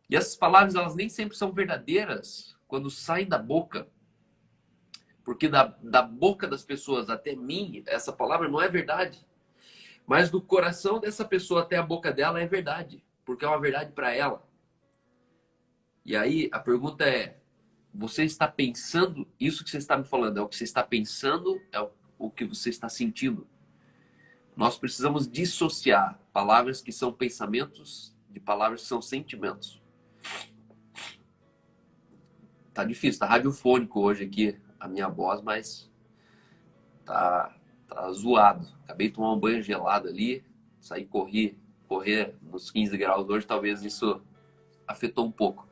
E essas palavras, elas nem sempre são verdadeiras quando saem da boca. Porque da boca das pessoas até mim, essa palavra não é verdade. Mas do coração dessa pessoa até a boca dela é verdade. Porque é uma verdade para ela. E aí a pergunta é, você está pensando, isso que você está me falando, é o que você está pensando, é o que você está sentindo? Nós precisamos dissociar palavras que são pensamentos de palavras que são sentimentos. Tá difícil, tá radiofônico hoje aqui a minha voz, mas tá zoado. Acabei de tomar um banho gelado ali, saí correr nos 15 graus hoje, talvez isso afetou um pouco.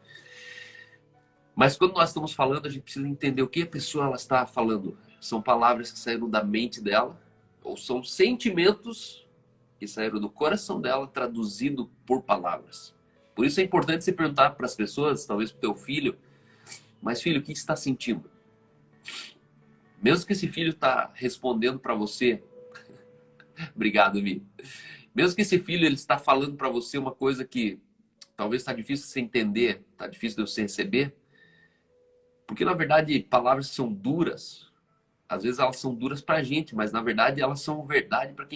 Mas quando nós estamos falando, a gente precisa entender o que a pessoa ela está falando. São palavras que saíram da mente dela, ou são sentimentos que saíram do coração dela, traduzido por palavras. Por isso é importante você perguntar para as pessoas, talvez para o teu filho, mas filho, o que você está sentindo? Mesmo que esse filho está respondendo para você, obrigado, Mi. Mesmo que esse filho ele está falando para você uma coisa que talvez está difícil de você entender, está difícil de você receber, porque na verdade palavras que são duras, às vezes elas são duras para a gente, mas na verdade elas são verdade para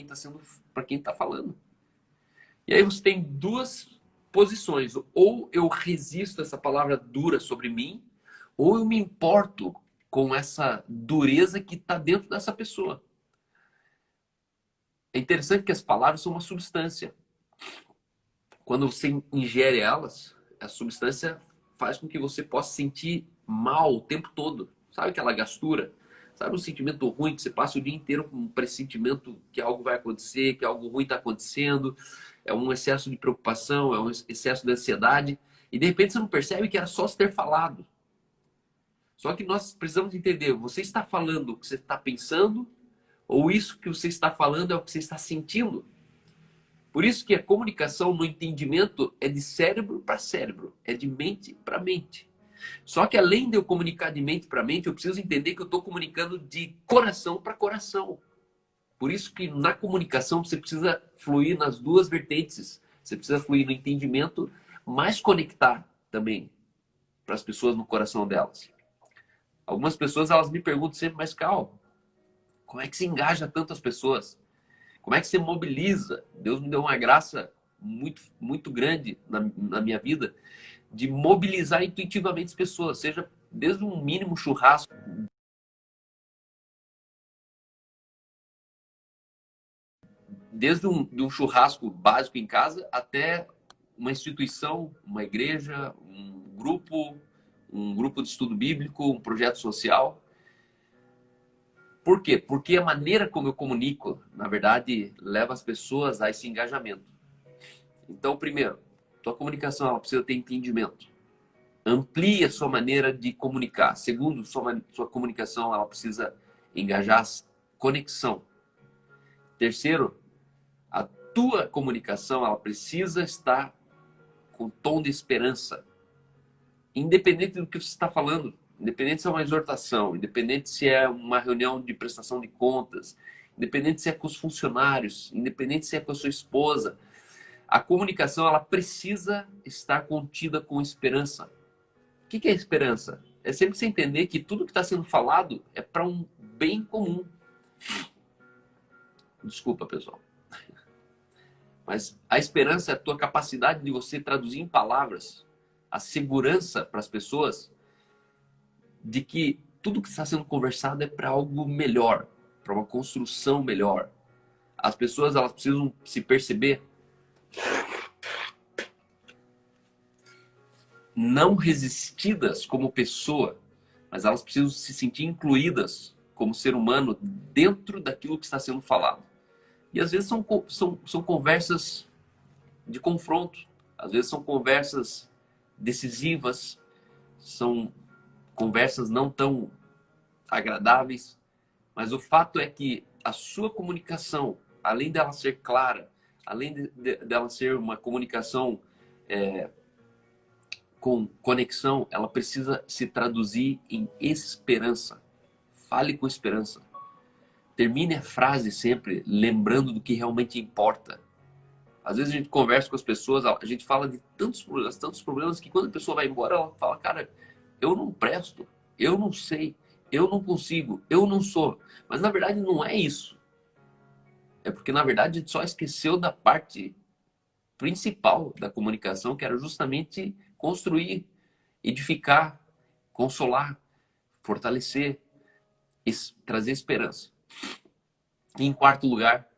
quem está falando. E aí você tem duas posições: ou eu resisto a essa palavra dura sobre mim, ou eu me importo com essa dureza que está dentro dessa pessoa. É interessante que as palavras são uma substância. Quando você ingere elas, a substância faz com que você possa sentir mal o tempo todo. Sabe aquela gastura? Sabe um sentimento ruim que você passa o dia inteiro com um pressentimento que algo vai acontecer, que algo ruim está acontecendo? É um excesso de preocupação, é um excesso de ansiedade. E de repente você não percebe que era só você ter falado. Só que nós precisamos entender, você está falando o que você está pensando, ou isso que você está falando é o que você está sentindo? Por isso que a comunicação no entendimento é de cérebro para cérebro, é de mente para mente. Só que além de eu comunicar de mente para mente, eu preciso entender que eu estou comunicando de coração para coração. Por isso que na comunicação você precisa fluir nas duas vertentes. Você precisa fluir no entendimento, mas conectar também para as pessoas no coração delas. Algumas pessoas, elas me perguntam sempre, mas Cal, como é que se engaja tantas pessoas? Como é que você mobiliza? Deus me deu uma graça muito, muito grande na minha vida de mobilizar intuitivamente as pessoas, seja desde um mínimo churrasco, desde de um churrasco básico em casa até uma instituição, uma igreja, um grupo de estudo bíblico, um projeto social. Por quê? Porque a maneira como eu comunico, na verdade, leva as pessoas a esse engajamento. Então, primeiro, tua comunicação ela precisa ter entendimento. Amplie a sua maneira de comunicar. Segundo, sua comunicação ela precisa engajar conexão. Terceiro, a tua comunicação ela precisa estar com tom de esperança. Independente do que você está falando, independente se é uma exortação, independente se é uma reunião de prestação de contas, independente se é com os funcionários, independente se é com a sua esposa, a comunicação ela precisa estar contida com esperança. O que é esperança? É sempre você entender que tudo que está sendo falado é para um bem comum. Desculpa, pessoal. Mas a esperança é a tua capacidade de você traduzir em palavras a segurança para as pessoas de que tudo que está sendo conversado é para algo melhor, para uma construção melhor. As pessoas elas precisam se perceber não resistidas como pessoa, mas elas precisam se sentir incluídas como ser humano dentro daquilo que está sendo falado. E às vezes são conversas de confronto, às vezes são conversas decisivas, são conversas não tão agradáveis, mas o fato é que a sua comunicação, além dela ser clara, além dela ser uma comunicação com conexão, ela precisa se traduzir em esperança. Fale com esperança. Termine a frase sempre lembrando do que realmente importa. Às vezes a gente conversa com as pessoas, a gente fala de tantos problemas que quando a pessoa vai embora, ela fala, cara, eu não presto, eu não sei, eu não consigo, eu não sou. Mas na verdade não é isso. É porque na verdade a gente só esqueceu da parte principal da comunicação, que era justamente construir, edificar, consolar, fortalecer, trazer esperança. E em quarto lugar,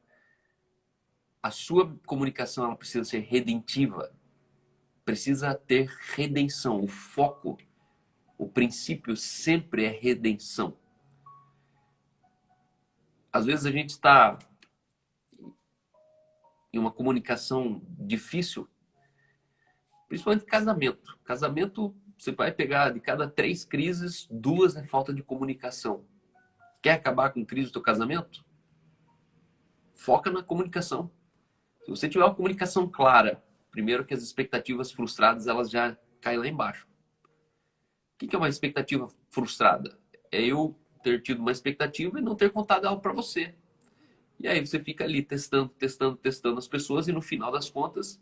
a sua comunicação ela precisa ser redentiva, precisa ter redenção. O foco, o princípio sempre é redenção. Às vezes a gente está em uma comunicação difícil, principalmente casamento. Casamento, você vai pegar de cada 3 crises, 2 é falta de comunicação. Quer acabar com crise do teu casamento? Foca na comunicação. Se você tiver uma comunicação clara, primeiro que as expectativas frustradas elas já caem lá embaixo. O que é uma expectativa frustrada? É eu ter tido uma expectativa e não ter contado algo para você. E aí você fica ali testando as pessoas e no final das contas,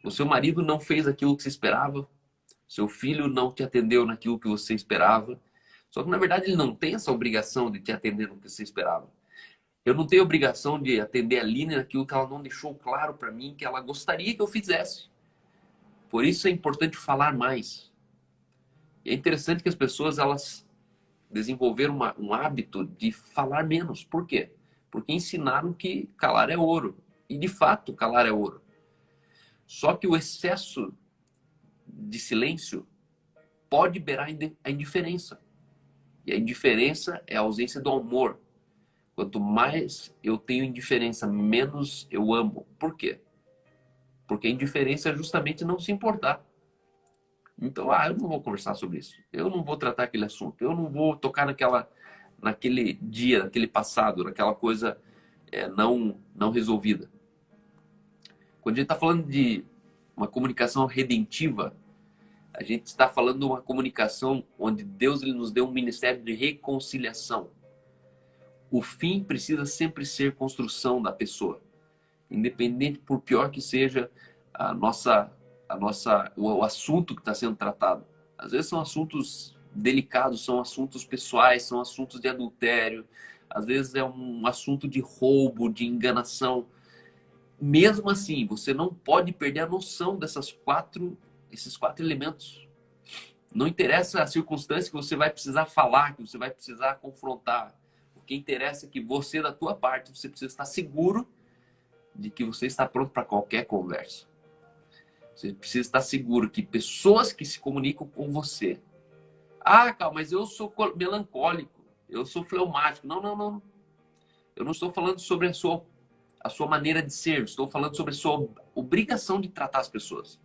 o seu marido não fez aquilo que você esperava, seu filho não te atendeu naquilo que você esperava. Só que na verdade ele não tem essa obrigação de te atender no que você esperava. Eu não tenho obrigação de atender a Aline naquilo que ela não deixou claro para mim que ela gostaria que eu fizesse. Por isso é importante falar mais. E é interessante que as pessoas elas desenvolveram um hábito de falar menos. Por quê? Porque ensinaram que calar é ouro. E de fato calar é ouro. Só que o excesso de silêncio pode beirar a indiferença. E a indiferença é a ausência do amor. Quanto mais eu tenho indiferença, menos eu amo. Por quê? Porque a indiferença é justamente não se importar. Então, eu não vou conversar sobre isso. Eu não vou tratar aquele assunto. Eu não vou tocar naquele dia, naquele passado, naquela coisa não resolvida. Quando a gente está falando de uma comunicação redentiva, a gente está falando de uma comunicação onde Deus ele nos deu um ministério de reconciliação. O fim precisa sempre ser construção da pessoa. independente por pior que seja o assunto que está sendo tratado. Às vezes são assuntos delicados, são assuntos pessoais, são assuntos de adultério, às vezes é um assunto de roubo, de enganação. Mesmo assim, você não pode perder a noção esses quatro elementos. Não interessa a circunstância que você vai precisar falar, que você vai precisar confrontar. O que interessa é que você, da tua parte, você precisa estar seguro de que você está pronto para qualquer conversa. Você precisa estar seguro que pessoas que se comunicam com você... Ah, calma, mas eu sou melancólico, eu sou fleumático. Não, não, não. Eu não estou falando sobre a sua maneira de ser, estou falando sobre a sua obrigação de tratar as pessoas.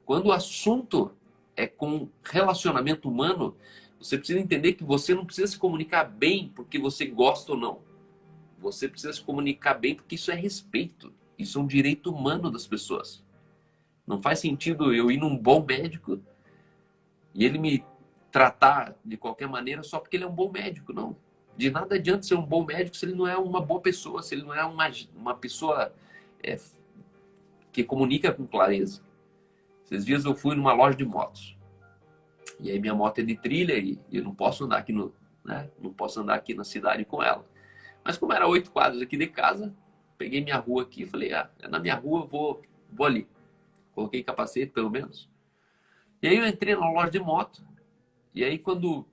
Quando o assunto é com relacionamento humano, você precisa entender que você não precisa se comunicar bem porque você gosta ou não. Você precisa se comunicar bem porque isso é respeito. Isso é um direito humano das pessoas. Não faz sentido eu ir num bom médico e ele me tratar de qualquer maneira só porque ele é um bom médico. Não. De nada adianta ser um bom médico se ele não é uma boa pessoa, se ele não é uma pessoa que comunica com clareza. Esses dias eu fui numa loja de motos. E aí minha moto é de trilha e eu não posso andar aqui não posso andar aqui na cidade com ela. Mas como era 8 quadras aqui de casa, peguei minha rua aqui e falei, é na minha rua, vou ali. Coloquei capacete, pelo menos. E aí eu entrei na loja de moto. E aí quando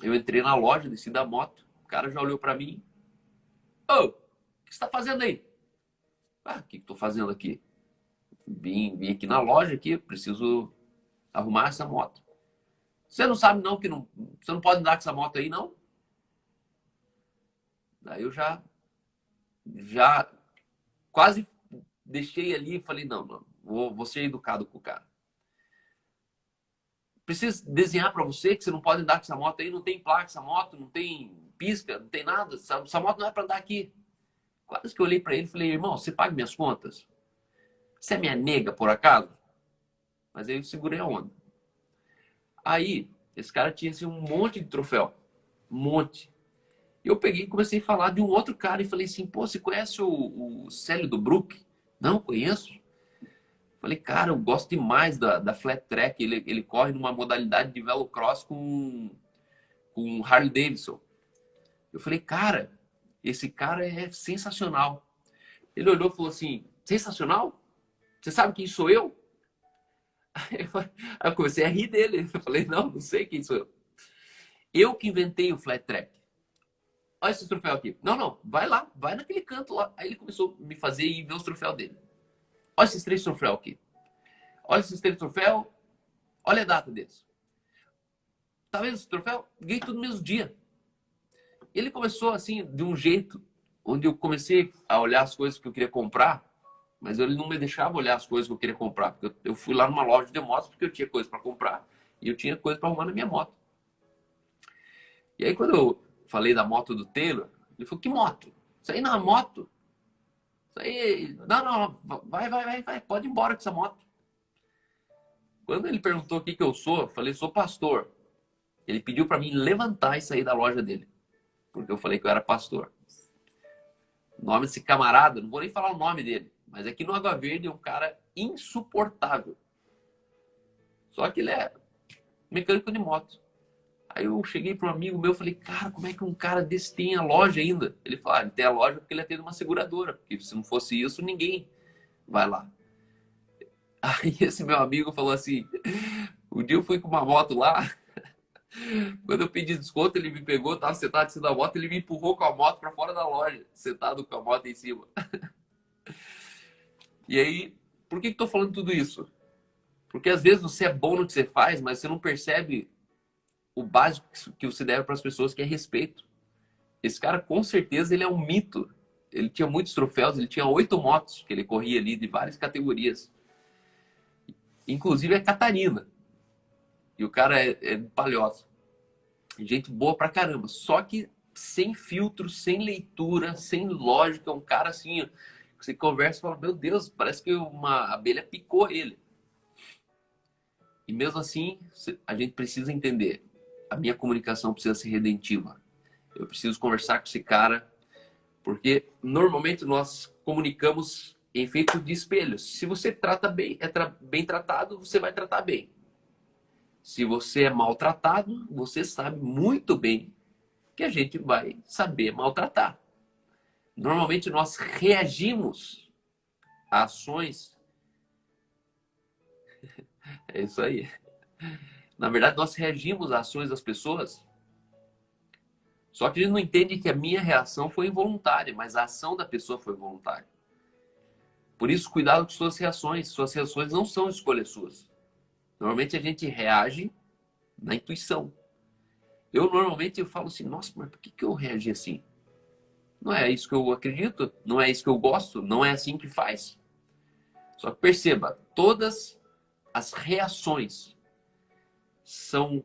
eu entrei na loja, desci da moto, o cara já olhou pra mim. Ô, o que você tá fazendo aí? Ah, o que eu tô fazendo aqui? Vim aqui na loja, aqui, preciso arrumar essa moto. Você não sabe não que você não pode andar com essa moto aí, não? Daí eu já quase deixei ali e falei, não, vou ser educado com o cara. Preciso desenhar para você que você não pode andar com essa moto aí, não tem placa essa moto, não tem pisca, não tem nada, essa moto não é para andar aqui. Quase que eu olhei para ele e falei, irmão, você paga minhas contas? Você é minha nega, por acaso? Mas aí eu segurei a onda. Aí, esse cara tinha assim, um monte de troféu. Um monte. E eu peguei e comecei a falar de um outro cara e falei assim, pô, você conhece o Célio do Brook? Não, conheço. Falei, cara, eu gosto demais da Flat Track. Ele corre numa modalidade de velocross com Harley Davidson. Eu falei, cara, esse cara é sensacional. Ele olhou e falou assim, sensacional? Você sabe quem sou eu? Aí eu comecei a rir dele. Eu falei, não sei quem sou eu. Eu que inventei o Flat Track. Olha esse troféu aqui. Não, vai lá, vai naquele canto lá. Aí ele começou a me fazer ir ver os troféus dele. Olha esses 3 troféus aqui. Olha esses 3 troféus. Olha a data deles. Tá vendo esse troféu? Ganhei tudo no mesmo dia. Ele começou assim, de um jeito, onde eu comecei a olhar as coisas que eu queria comprar, mas ele não me deixava olhar as coisas que eu queria comprar. Porque eu fui lá numa loja de motos porque eu tinha coisa para comprar e eu tinha coisa para arrumar na minha moto. E aí quando eu falei da moto do Taylor, ele falou, que moto? Isso aí não é moto. Isso aí... Não, vai, pode ir embora com essa moto. Quando ele perguntou o que eu sou, eu falei, sou pastor. Ele pediu para mim levantar e sair da loja dele. Porque eu falei que eu era pastor. O nome desse camarada, não vou nem falar o nome dele, mas aqui no Água Verde é um cara insuportável. Só que ele é mecânico de moto. Aí eu cheguei para um amigo meu e falei, cara, como é que um cara desse tem a loja ainda? Ele falou, ele tem a loja porque ele atende uma seguradora. Porque se não fosse isso, ninguém vai lá. Aí esse meu amigo falou assim, um dia eu fui com uma moto lá, quando eu pedi desconto, ele me pegou, tava sentado em cima da moto, ele me empurrou com a moto para fora da loja, sentado com a moto em cima. E aí, por que tô falando tudo isso? Porque às vezes você é bom no que você faz, mas você não percebe o básico que você deve para as pessoas, que é respeito. Esse cara, com certeza, ele é um mito. Ele tinha muitos troféus, ele tinha 8 motos que ele corria ali, de várias categorias. Inclusive é Catarina. E o cara é palhoça. Gente boa pra caramba. Só que sem filtro, sem leitura, sem lógica. Um cara assim, ó, você conversa e fala, meu Deus, parece que uma abelha picou ele. E mesmo assim, a gente precisa entender. A minha comunicação precisa ser redentiva. Eu preciso conversar com esse cara Porque normalmente nós comunicamos em efeito de espelhos. Se você trata bem, bem tratado, você vai tratar bem. Se você é maltratado, você sabe muito bem que a gente vai saber maltratar. Normalmente nós reagimos a ações. É isso aí. Na verdade, nós reagimos a ações das pessoas. Só que a gente não entende que a minha reação foi involuntária, mas a ação da pessoa foi voluntária. Por isso, cuidado com suas reações. Suas reações não são escolhas suas. Normalmente a gente reage na intuição. Normalmente eu falo assim, nossa, mas por que eu reagi assim? Não é isso que eu acredito, não é isso que eu gosto, não é assim que faz. Só que perceba, todas as reações são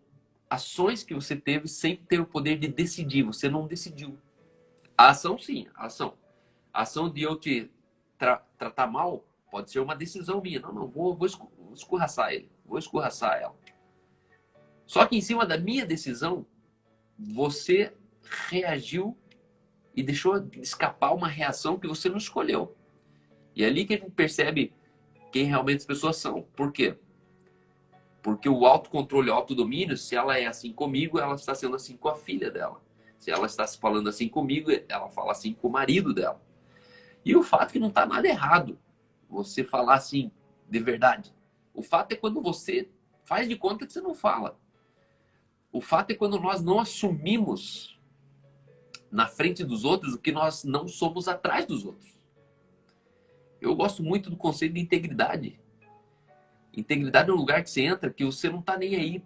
ações que você teve sem ter o poder de decidir. Você não decidiu. A ação, sim, a ação. A ação de eu te tratar mal pode ser uma decisão minha. Não, vou escorraçar ele. Vou escorraçar ela. Só que em cima da minha decisão, você reagiu e deixou escapar uma reação que você não escolheu. E é ali que a gente percebe quem realmente as pessoas são. Por quê? Porque o autocontrole, o autodomínio, se ela é assim comigo, ela está sendo assim com a filha dela. Se ela está se falando assim comigo, ela fala assim com o marido dela. E o fato é que não está nada errado você falar assim de verdade. O fato é quando você faz de conta que você não fala. O fato é quando nós não assumimos na frente dos outros o que nós não somos atrás dos outros. Eu gosto muito do conceito de integridade. Integridade é um lugar que você entra que você não está nem aí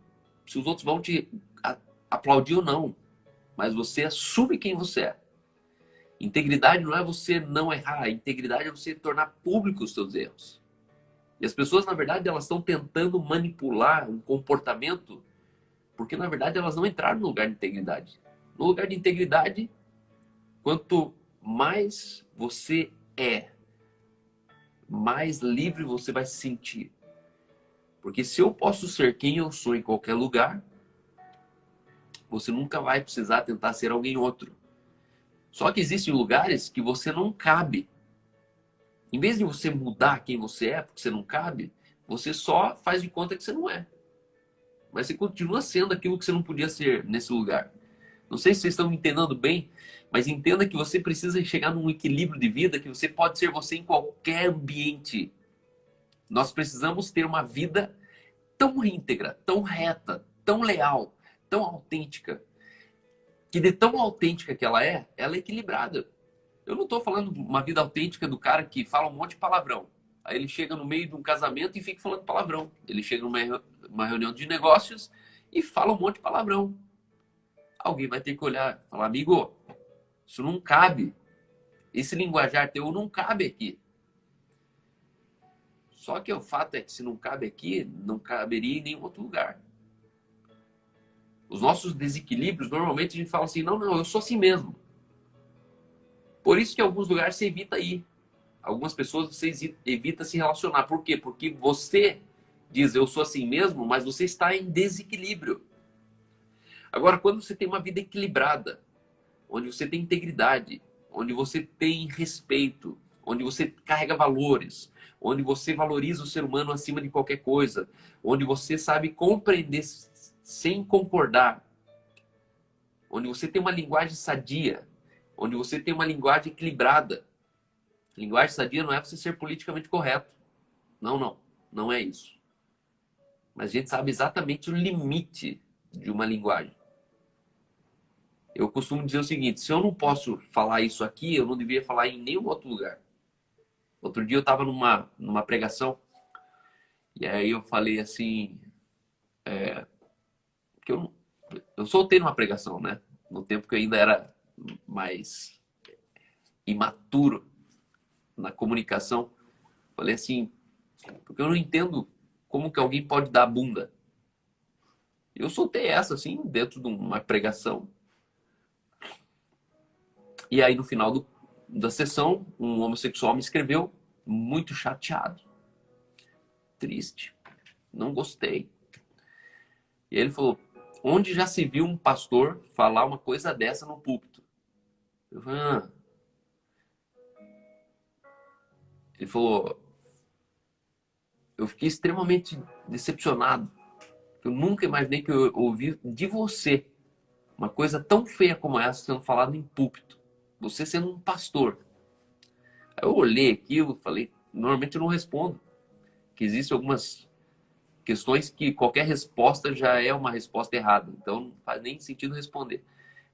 se os outros vão te aplaudir ou não. Mas você assume quem você é. Integridade não é você não errar. Integridade é você tornar público os seus erros. E as pessoas, na verdade, elas estão tentando manipular um comportamento porque, na verdade, elas não entraram no lugar de integridade. No lugar de integridade, quanto mais você é, mais livre você vai se sentir. Porque se eu posso ser quem eu sou em qualquer lugar, você nunca vai precisar tentar ser alguém outro. Só que existem lugares que você não cabe. Em vez de você mudar quem você é, porque você não cabe, você só faz de conta que você não é. Mas você continua sendo aquilo que você não podia ser nesse lugar. Não sei se vocês estão me entendendo bem, mas entenda que você precisa chegar num equilíbrio de vida, que você pode ser você em qualquer ambiente. Nós precisamos ter uma vida tão íntegra, tão reta, tão leal, tão autêntica, que de tão autêntica que ela é equilibrada. Eu não estou falando de uma vida autêntica do cara que fala um monte de palavrão. Aí ele chega no meio de um casamento e fica falando palavrão. Ele chega numa reunião de negócios e fala um monte de palavrão. Alguém vai ter que olhar e falar, amigo, isso não cabe. Esse linguajar teu não cabe aqui. Só que o fato é que se não cabe aqui, não caberia em nenhum outro lugar. Os nossos desequilíbrios, normalmente a gente fala assim, não, eu sou assim mesmo. Por isso que em alguns lugares você evita ir. Algumas pessoas você evita se relacionar. Por quê? Porque você diz, eu sou assim mesmo, mas você está em desequilíbrio. Agora, quando você tem uma vida equilibrada, onde você tem integridade, onde você tem respeito, onde você carrega valores, onde você valoriza o ser humano acima de qualquer coisa, onde você sabe compreender sem concordar, onde você tem uma linguagem sadia, onde você tem uma linguagem equilibrada. Linguagem sadia não é você ser politicamente correto. Não é isso. Mas a gente sabe exatamente o limite de uma linguagem. Eu costumo dizer o seguinte, se eu não posso falar isso aqui, eu não devia falar em nenhum outro lugar. Outro dia eu estava numa pregação, e aí eu falei assim, que eu soltei numa pregação, né? No tempo que eu ainda era mais imaturo na comunicação. Falei assim, porque eu não entendo como que alguém pode dar bunda. Eu soltei essa assim, dentro de uma pregação. E aí no final da sessão, um homossexual me escreveu muito chateado. Triste. Não gostei. E ele falou, onde já se viu um pastor falar uma coisa dessa no púlpito? Eu falei, Ele falou, eu fiquei extremamente decepcionado. Eu nunca imaginei que eu ouvi de você uma coisa tão feia como essa sendo falada em púlpito. Você sendo um pastor. Aí eu olhei aquilo e falei, normalmente eu não respondo. Que existem algumas questões que qualquer resposta já é uma resposta errada. Então não faz nem sentido responder.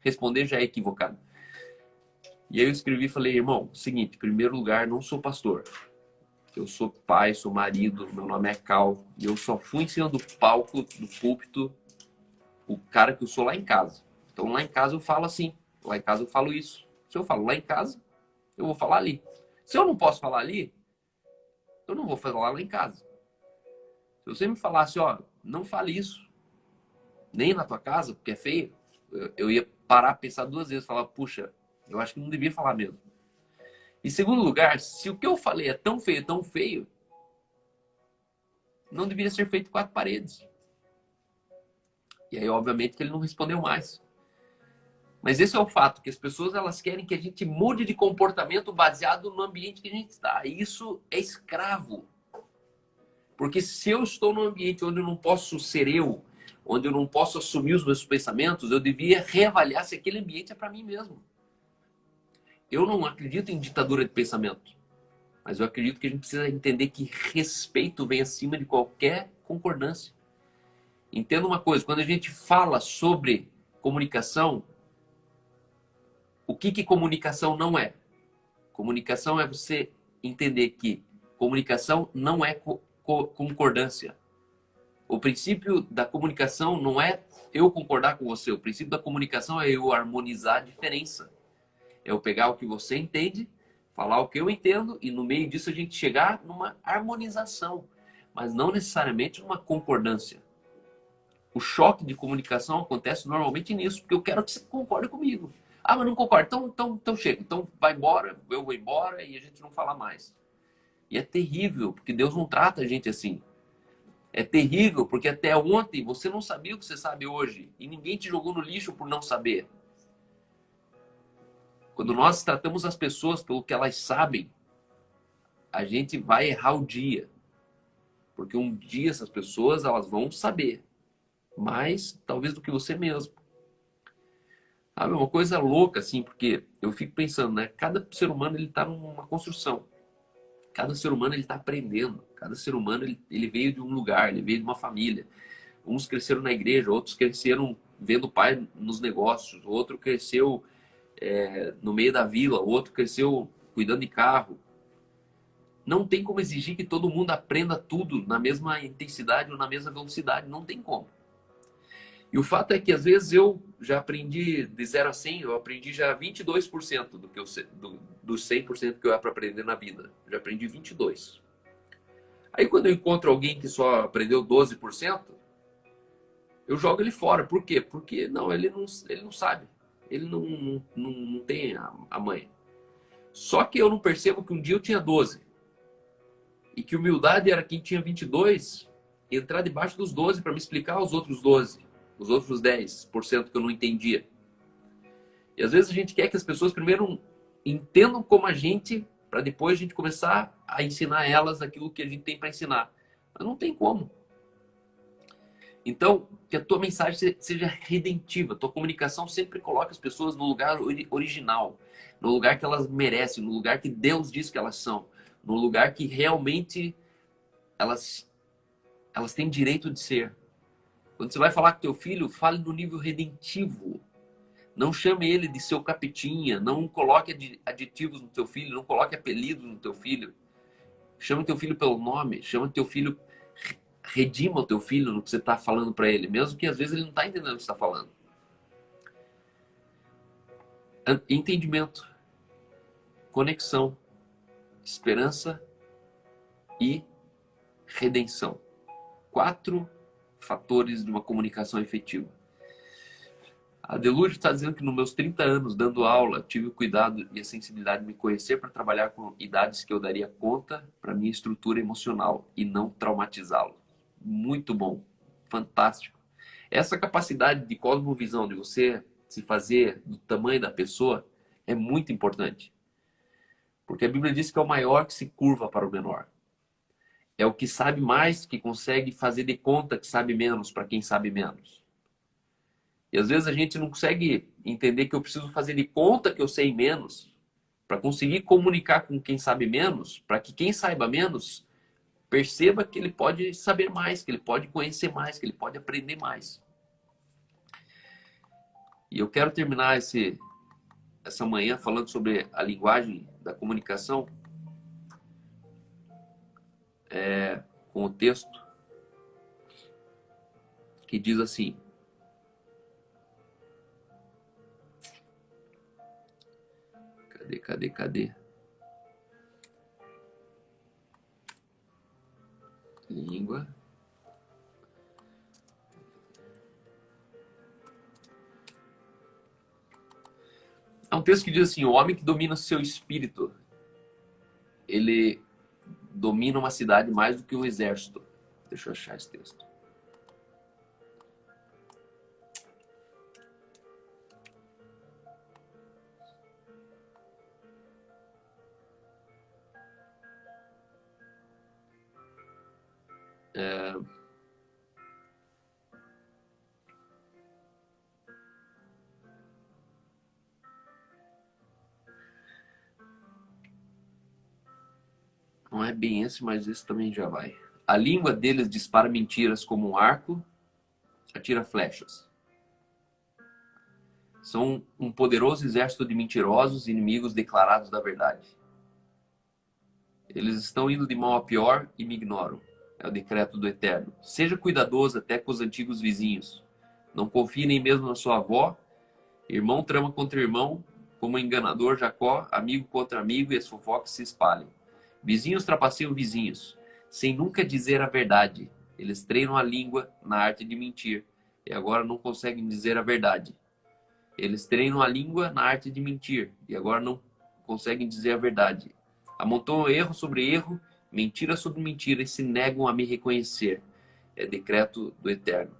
Responder já é equivocado. E aí eu escrevi e falei, irmão, seguinte, em primeiro lugar, não sou pastor. Eu sou pai, sou marido, meu nome é Cal. E eu só fui em cima do palco, do púlpito, o cara que eu sou lá em casa. Então lá em casa eu falo assim, lá em casa eu falo isso. Se eu falo lá em casa, eu vou falar ali. Se eu não posso falar ali, eu não vou falar lá em casa. Se você me falasse, ó, não fale isso, nem na tua casa, porque é feio, eu ia parar, pensar duas vezes, falar, puxa, eu acho que não devia falar mesmo. Em segundo lugar, se o que eu falei é tão feio, não deveria ser feito em quatro paredes. E aí, obviamente, que ele não respondeu mais. Mas esse é o fato, que as pessoas elas querem que a gente mude de comportamento baseado no ambiente que a gente está. E isso é escravo. Porque se eu estou num ambiente onde eu não posso ser eu, onde eu não posso assumir os meus pensamentos, eu devia reavaliar se aquele ambiente é para mim mesmo. Eu não acredito em ditadura de pensamento. Mas eu acredito que a gente precisa entender que respeito vem acima de qualquer concordância. Entenda uma coisa, quando a gente fala sobre comunicação, o que comunicação não é? Comunicação é você entender que comunicação não é concordância. O princípio da comunicação não é eu concordar com você. O princípio da comunicação é eu harmonizar a diferença. É eu pegar o que você entende, falar o que eu entendo e no meio disso a gente chegar numa harmonização, mas não necessariamente numa concordância. O choque de comunicação acontece normalmente nisso, porque eu quero que você concorde comigo. Ah, mas não concordo. Então chega. Então vai embora, eu vou embora e a gente não fala mais. E é terrível, porque Deus não trata a gente assim. É terrível, porque até ontem você não sabia o que você sabe hoje. E ninguém te jogou no lixo por não saber. Quando nós tratamos as pessoas pelo que elas sabem, a gente vai errar o dia. Porque um dia essas pessoas elas vão saber. Mais, talvez, do que você mesmo. Sabe, uma coisa louca, assim, porque eu fico pensando, né? Cada ser humano, ele tá numa construção. Cada ser humano, ele tá aprendendo. Cada ser humano, ele veio de um lugar, ele veio de uma família. Uns cresceram na igreja, outros cresceram vendo o pai nos negócios. Outro cresceu no meio da vila, outro cresceu cuidando de carro. Não tem como exigir que todo mundo aprenda tudo na mesma intensidade ou na mesma velocidade. Não tem como. E o fato é que, às vezes, eu já aprendi de 0 a 100, eu aprendi já 22% do que eu sei, dos 100% que eu era para aprender na vida. Eu já aprendi 22%. Aí, quando eu encontro alguém que só aprendeu 12%, eu jogo ele fora. Por quê? Porque não, ele não sabe. Ele não tem a manha. Só que eu não percebo que um dia eu tinha 12. E que humildade era quem tinha 22, entrar debaixo dos 12 para me explicar os outros 12. Os outros 10% que eu não entendia. E às vezes a gente quer que as pessoas primeiro entendam como a gente, para depois a gente começar a ensinar elas aquilo que a gente tem para ensinar. Mas não tem como. Então, que a tua mensagem seja redentiva. Tua comunicação sempre coloca as pessoas no lugar original, no lugar que elas merecem, no lugar que Deus diz que elas são, no lugar que realmente elas têm direito de ser. Quando você vai falar com teu filho, fale no nível redentivo. Não chame ele de seu capetinha. Não coloque aditivos no teu filho. Não coloque apelidos no teu filho. Chama teu filho pelo nome. Chama teu filho. Redima o teu filho no que você está falando para ele. Mesmo que às vezes ele não está entendendo o que você está falando. Entendimento. Conexão. Esperança. E redenção. 4 fatores de uma comunicação efetiva. A Delúrio está dizendo que nos meus 30 anos dando aula, tive o cuidado e a sensibilidade de me conhecer para trabalhar com idades que eu daria conta para minha estrutura emocional e não traumatizá-lo. Muito bom. Fantástico. Essa capacidade de cosmovisão, de você se fazer do tamanho da pessoa, é muito importante. Porque a Bíblia diz que é o maior que se curva para o menor. É o que sabe mais que consegue fazer de conta que sabe menos para quem sabe menos. E às vezes a gente não consegue entender que eu preciso fazer de conta que eu sei menos para conseguir comunicar com quem sabe menos, para que quem saiba menos perceba que ele pode saber mais, que ele pode conhecer mais, que ele pode aprender mais. E eu quero terminar essa manhã falando sobre a linguagem da comunicação com o texto que diz assim: Cadê? Língua. É um texto que diz assim: o homem que domina seu espírito, ele domina uma cidade mais do que um exército. Deixa eu achar esse texto. Não é bem esse, mas esse também já vai. A língua deles dispara mentiras como um arco, atira flechas. São um poderoso exército de mentirosos, inimigos declarados da verdade. Eles estão indo de mal a pior e me ignoram. É o decreto do Eterno. Seja cuidadoso até com os antigos vizinhos. Não confie nem mesmo na sua avó. Irmão trama contra irmão, como enganador Jacó, amigo contra amigo, e as fofocas se espalham. Vizinhos trapaceiam vizinhos, sem nunca dizer a verdade. Eles treinam a língua na arte de mentir, e agora não conseguem dizer a verdade. Eles treinam a língua na arte de mentir, e agora não conseguem dizer a verdade. Amontoam erro sobre erro, mentira sobre mentira, e se negam a me reconhecer. É decreto do Eterno.